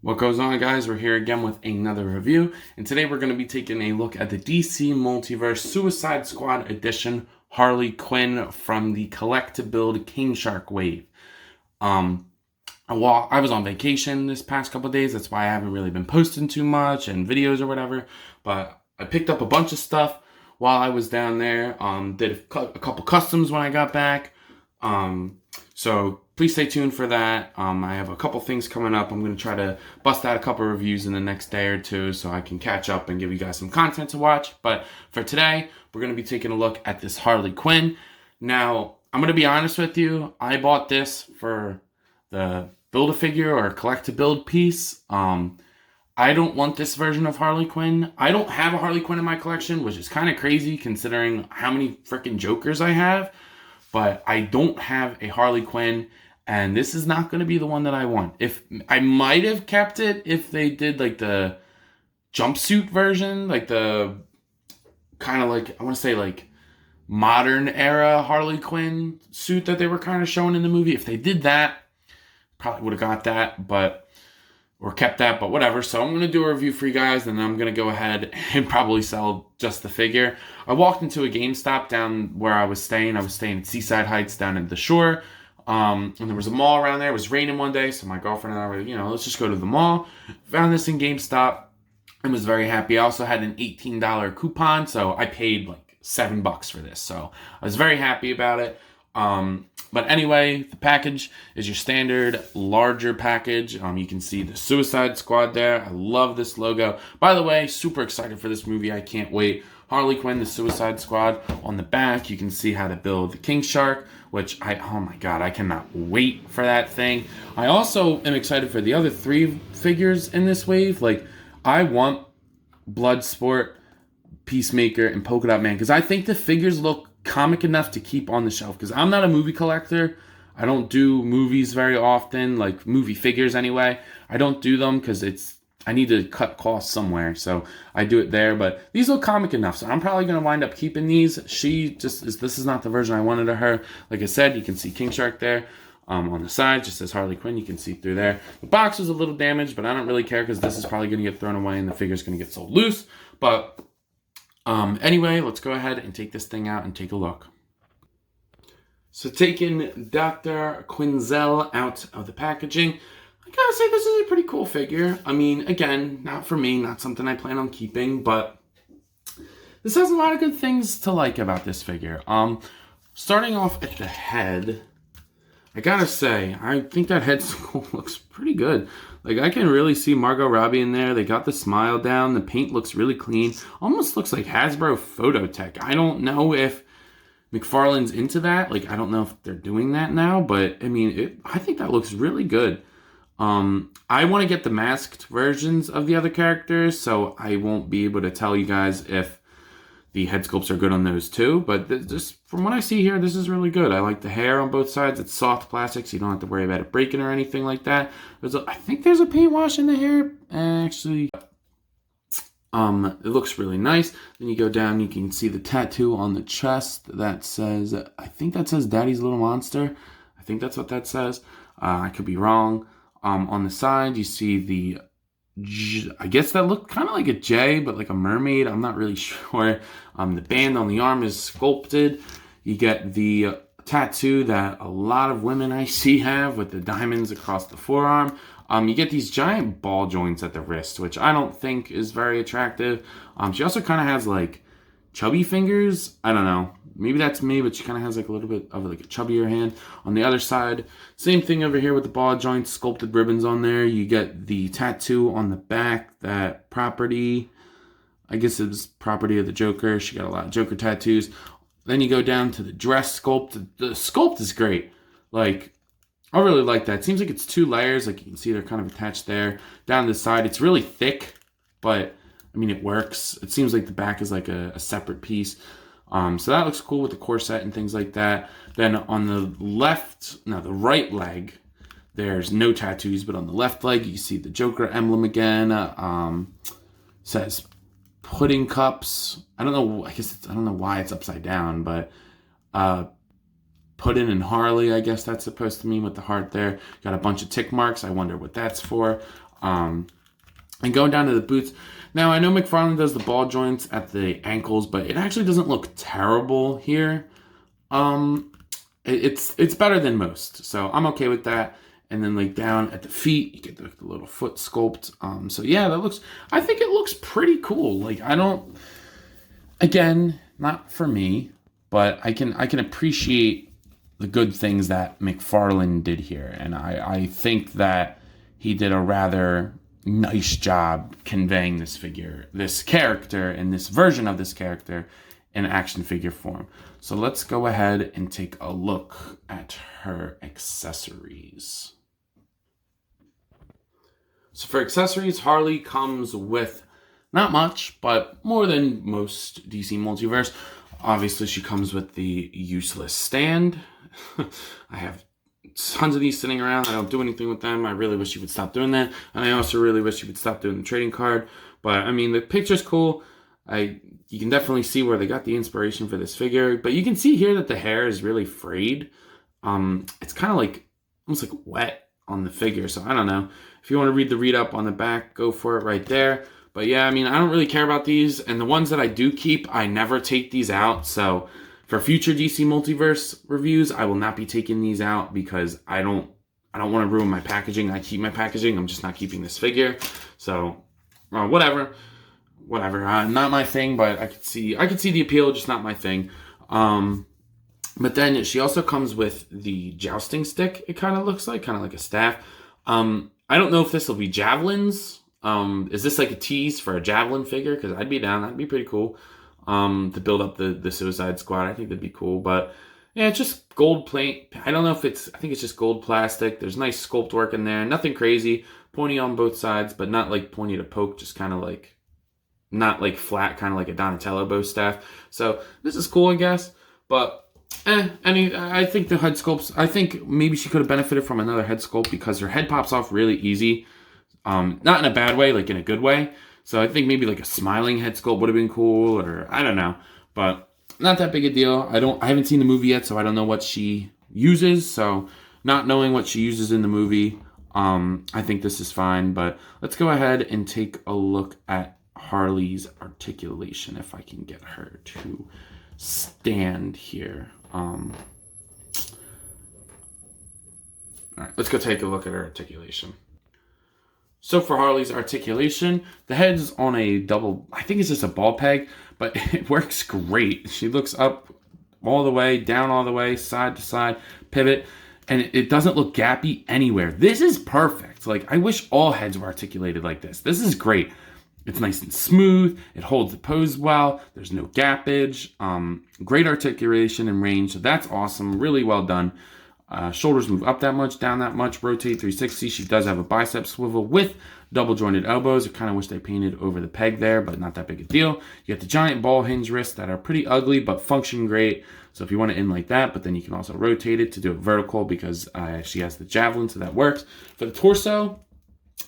What goes on, guys? We're here again with another review, and today we're going to be taking a look at the DC Multiverse Suicide Squad Edition Harley Quinn from the collect-to-build King Shark wave. I was on vacation this past couple of days. That's why I haven't really been posting too much and videos or whatever. But I picked up a bunch of stuff while I was down there. Did a couple customs when I got back. So please stay tuned for that. I have a couple things coming up. I'm going to try to bust out a couple reviews in the next day or two so I can catch up and give you guys some content to watch. But for today, we're going to be taking a look at this Harley Quinn. Now, I'm going to be honest with you. I bought this for the Build-A-Figure or collect-to-build piece. I don't want this version of Harley Quinn. I don't have a Harley Quinn in my collection, which is kind of crazy considering how many freaking Jokers I have. But I don't have a Harley Quinn, and this is not going to be the one that I want. If I might have kept it if they did like the jumpsuit version, like the kind of like, I want to say like modern era Harley Quinn suit that they were kind of showing in the movie. If they did that, probably would have got that, or kept that, but whatever. So I'm going to do a review for you guys, and I'm going to go ahead and probably sell just the figure. I walked into a GameStop down where I was staying. I was staying at Seaside Heights down at the shore. And there was a mall around there. It was raining one day, so my girlfriend and I were, let's just go to the mall. Found this in GameStop and was very happy. I also had an $18 coupon, so I paid like $7 for this. So I was very happy about it. But anyway, the package is your standard larger package. You can see the Suicide Squad there. I love this logo. By the way, super excited for this movie. I can't wait. Harley Quinn, the Suicide Squad. On the back, you can see how to build the King Shark, which oh my god, I cannot wait for that thing. I also am excited for the other three figures in this wave. Like, I want Bloodsport, Peacemaker, and Polka Dot Man, because I think the figures look comic enough to keep on the shelf, because I'm not a movie collector. I don't do movies very often, like movie figures anyway. I don't do them because I need to cut costs somewhere, so I do it there. But these look comic enough, so I'm probably going to wind up keeping these. This is not the version I wanted of her. Like I said, you can see King Shark there. On the side, just says Harley Quinn. You can see through there. The box was a little damaged, but I don't really care because this is probably going to get thrown away and the figure's going to get sold loose. But anyway, let's go ahead and take this thing out and take a look. So taking Dr. Quinzel out of the packaging, I gotta say this is a pretty cool figure. I mean, again, not for me, not something I plan on keeping, but this has a lot of good things to like about this figure. Starting off at the head, I gotta say, I think that head sculpt looks pretty good. Like, I can really see Margot Robbie in there. They got the smile down. The paint looks really clean. Almost looks like Hasbro Phototech. I don't know if Mcfarlane's into that. Like, I don't know if they're doing that now, but I mean, I think that looks really good. I want to get the masked versions of the other characters, so I won't be able to tell you guys if the head sculpts are good on those too, but just from what I see here, this is really good. I like the hair on both sides. It's soft plastic, so you don't have to worry about it breaking or anything like that. I think there's a paint wash in the hair, actually. It looks really nice. Then you go down, you can see the tattoo on the chest that says, I think that says Daddy's Little Monster. I think that's what that says. I could be wrong. On the side, you see the I guess that looked kind of like a J, but like a mermaid. I'm not really sure. The band on the arm is sculpted. You get the tattoo that a lot of women I see have with the diamonds across the forearm. You get these giant ball joints at the wrist, which I don't think is very attractive. She also kind of has like chubby fingers. I don't know. Maybe that's me, but she kind of has like a little bit of like a chubbier hand. On the other side, same thing over here with the ball joints, sculpted ribbons on there. You get the tattoo on the back, that property. I guess it was property of the Joker. She got a lot of Joker tattoos. Then you go down to the dress sculpt. The sculpt is great. Like, I really like that. It seems like it's 2 layers. Like, you can see they're kind of attached there. Down the side, it's really thick, but I mean, it works. It seems like the back is like a separate piece. So that looks cool with the corset and things like that. Then on the the right leg, there's no tattoos, but on the left leg, you see the Joker emblem again. Says pudding cups. I don't know. I don't know why it's upside down, but Puddin' and Harley, I guess that's supposed to mean with the heart there. Got a bunch of tick marks. I wonder what that's for. And going down to the boots. Now, I know Mcfarlane does the ball joints at the ankles, but it actually doesn't look terrible here. It's better than most, so I'm okay with that. And then like down at the feet, you get the little foot sculpt. So yeah, I think it looks pretty cool. Like again, not for me, but I can appreciate the good things that Mcfarlane did here. And I think that he did a rather nice job conveying this character, and this version of this character in action figure form. So let's go ahead and take a look at her accessories. So for accessories, Harley comes with not much, but more than most DC Multiverse. Obviously, she comes with the useless stand. I have tons of these sitting around. I don't do anything with them. I really wish she would stop doing that. And I also really wish she would stop doing the trading card. But, I mean, the picture's cool. You can definitely see where they got the inspiration for this figure. But you can see here that the hair is really frayed. It's kind of like, almost like wet on the figure. So, I don't know. If you want to read the read-up on the back, go for it right there. But, yeah, I mean, I don't really care about these. And the ones that I do keep, I never take these out. So, for future DC Multiverse reviews, I will not be taking these out because I don't want to ruin my packaging. I keep my packaging. I'm just not keeping this figure. So, whatever. Not my thing, but I could see the appeal, just not my thing. But then she also comes with the jousting stick. It kind of looks like a staff. I don't know if this will be javelins. Is this like a tease for a javelin figure? Because I'd be down. That'd be pretty cool. To build up the Suicide Squad. I think that'd be cool. But yeah, it's just gold paint. I don't know if I think it's just gold plastic. There's nice sculpt work in there. Nothing crazy. Pointy on both sides, but not like pointy to poke. Just kind of like, not like flat, kind of like a Donatello bow staff. So this is cool, I guess. But I think the head sculpts, I think maybe she could have benefited from another head sculpt because her head pops off really easy. Not in a bad way, like in a good way. So I think maybe like a smiling head sculpt would have been cool, or I don't know. But not that big a deal. I haven't seen the movie yet, so I don't know what she uses. So not knowing what she uses in the movie, I think this is fine. But let's go ahead and take a look at Harley's articulation, if I can get her to stand here. All right, let's go take a look at her articulation. So for Harley's articulation, the head's on a double, I think it's just a ball peg, but it works great. She looks up all the way, down all the way, side to side, pivot, and it doesn't look gappy anywhere. This is perfect. Like, I wish all heads were articulated like this. This is great. It's nice and smooth. It holds the pose well. There's no gappage. Great articulation and range. So that's awesome. Really well done. Shoulders move up that much, down that much, rotate 360. She does have a bicep swivel with double jointed elbows. I kind of wish they painted over the peg there, but not that big a deal. You get the giant ball hinge wrists that are pretty ugly, but function great. So if you want to end like that, but then you can also rotate it to do it vertical because she has the javelin, so that works. For the torso,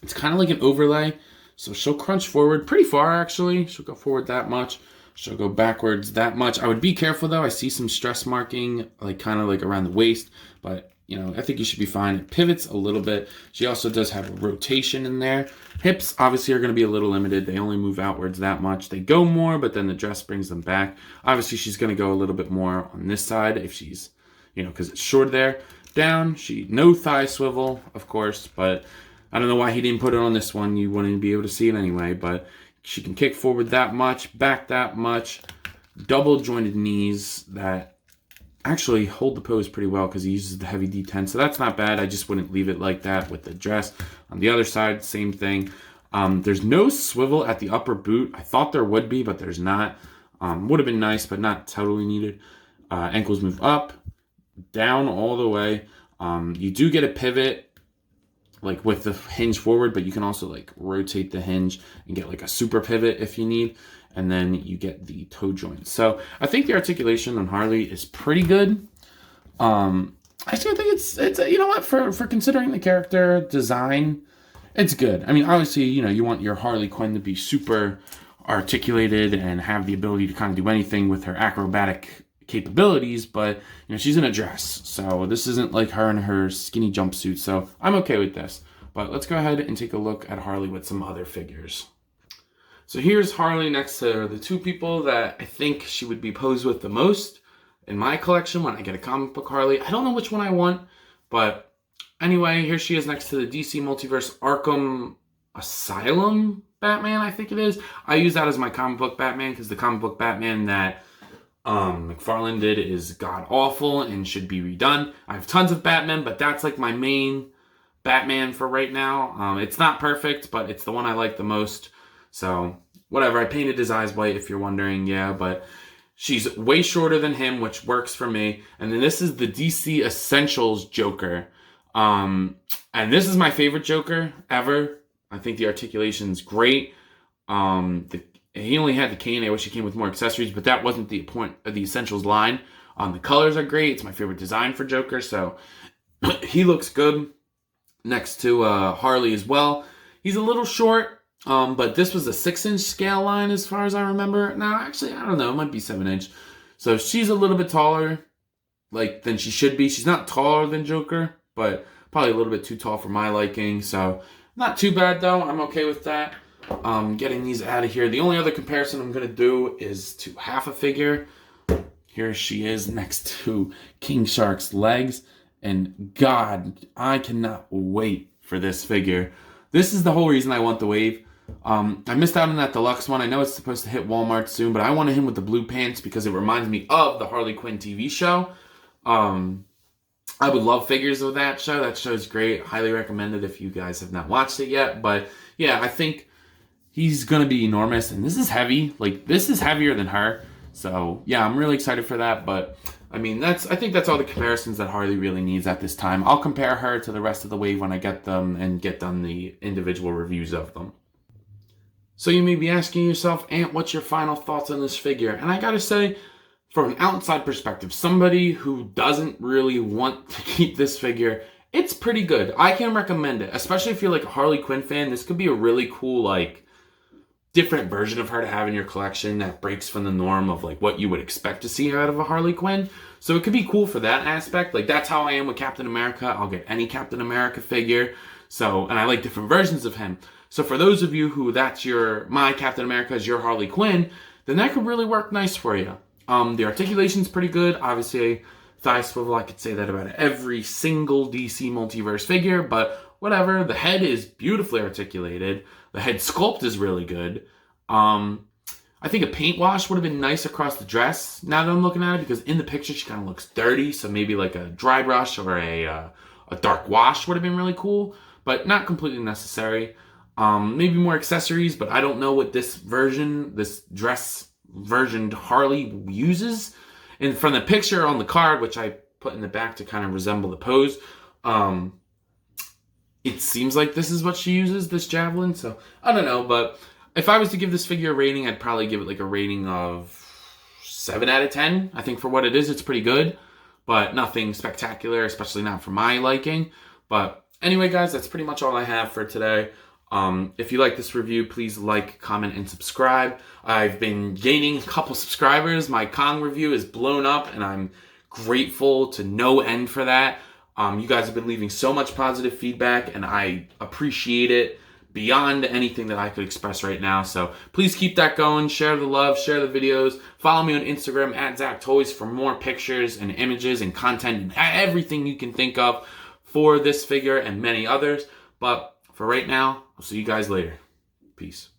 it's kind of like an overlay. So she'll crunch forward pretty far, actually. She'll go forward that much. She'll go backwards that much. I would be careful, though. I see some stress marking, like kind of like around the waist. But, you know, I think you should be fine. It pivots a little bit. She also does have a rotation in there. Hips, obviously, are going to be a little limited. They only move outwards that much. They go more, but then the dress brings them back. Obviously, she's going to go a little bit more on this side if she's, you know, because it's short there. Down, no thigh swivel, of course, but I don't know why he didn't put it on this one. You wouldn't be able to see it anyway, but she can kick forward that much, back that much, double jointed knees that actually hold the pose pretty well because he uses the heavy D10. So that's not bad. I just wouldn't leave it like that with the dress. On the other side, same thing. There's no swivel at the upper boot. I thought there would be, but there's not. Would have been nice, but not totally needed. Ankles move up, down all the way. You do get a pivot like with the hinge forward, but you can also like rotate the hinge and get like a super pivot if you need, and then you get the toe joint. So I think the articulation on Harley is pretty good. Actually, I think it's you know what, for considering the character design, it's good. I mean, obviously, you know, you want your Harley Quinn to be super articulated and have the ability to kind of do anything with her acrobatic capabilities, but you know, she's in a dress, so this isn't like her in her skinny jumpsuit, so I'm okay with this. But let's go ahead and take a look at Harley with some other figures. So here's Harley next to the two people that I think she would be posed with the most in my collection when I get a comic book Harley. I don't know which one I want, but anyway, here she is next to the DC Multiverse Arkham Asylum Batman, I think it is. I use that as my comic book Batman because the comic book Batman that Mcfarlane did is god-awful and should be redone. I have tons of Batman, but that's like my main Batman for right now. It's not perfect, but it's the one I like the most. So, whatever. I painted his eyes white if you're wondering, yeah, but she's way shorter than him, which works for me. And then this is the DC Essentials Joker. And this is my favorite Joker ever. I think the articulation's great. He only had the cane. I wish he came with more accessories, but that wasn't the point of the Essentials line. The colors are great. It's my favorite design for Joker, so he looks good next to Harley as well. He's a little short. But this was a 6-inch scale line as far as I remember. No, actually, I don't know. It might be 7-inch. So she's a little bit taller than she should be. She's not taller than Joker, but probably a little bit too tall for my liking. So not too bad, though. I'm okay with that. Getting these out of here. The only other comparison I'm going to do is to half a figure. Here she is next to King Shark's legs. And God, I cannot wait for this figure. This is the whole reason I want the wave. I missed out on that deluxe one. I know it's supposed to hit Walmart soon, but I wanted him with the blue pants because it reminds me of the Harley Quinn TV show. I would love figures of that show. That show's great. Highly recommend it if you guys have not watched it yet. But yeah, I think he's going to be enormous. And this is heavy. This is heavier than her. So yeah, I'm really excited for that. But I mean, I think that's all the comparisons that Harley really needs at this time. I'll compare her to the rest of the wave when I get them and get done the individual reviews of them. So you may be asking yourself, Ant, what's your final thoughts on this figure? And I gotta say, from an outside perspective, somebody who doesn't really want to keep this figure, it's pretty good. I can recommend it, especially if you're like a Harley Quinn fan. This could be a really cool, different version of her to have in your collection that breaks from the norm of what you would expect to see out of a Harley Quinn. So it could be cool for that aspect. That's how I am with Captain America. I'll get any Captain America figure. And I like different versions of him. So for those of you who my Captain America is your Harley Quinn, then that could really work nice for you. The articulation's pretty good. Obviously, thigh swivel, I could say that about every single DC Multiverse figure, but whatever. The head is beautifully articulated. The head sculpt is really good. I think a paint wash would have been nice across the dress now that I'm looking at it, because in the picture she kind of looks dirty, so maybe a dry brush or a dark wash would have been really cool, but not completely necessary. Maybe more accessories, but I don't know what this dress version Harley uses. And from the picture on the card, which I put in the back to kind of resemble the pose, it seems like this is what she uses, this javelin. So I don't know, but if I was to give this figure a rating, I'd probably give it a rating of 7 out of 10. I think for what it is, it's pretty good, but nothing spectacular, especially not for my liking. But anyway, guys, that's pretty much all I have for today. If you like this review, please like, comment, and subscribe. I've been gaining a couple subscribers. My Kong review is blown up, and I'm grateful to no end for that. You guys have been leaving so much positive feedback, and I appreciate it beyond anything that I could express right now. So please keep that going. Share the love, share the videos. Follow me on Instagram @ZachToys for more pictures and images and content and everything you can think of for this figure and many others. But for right now, I'll see you guys later. Peace.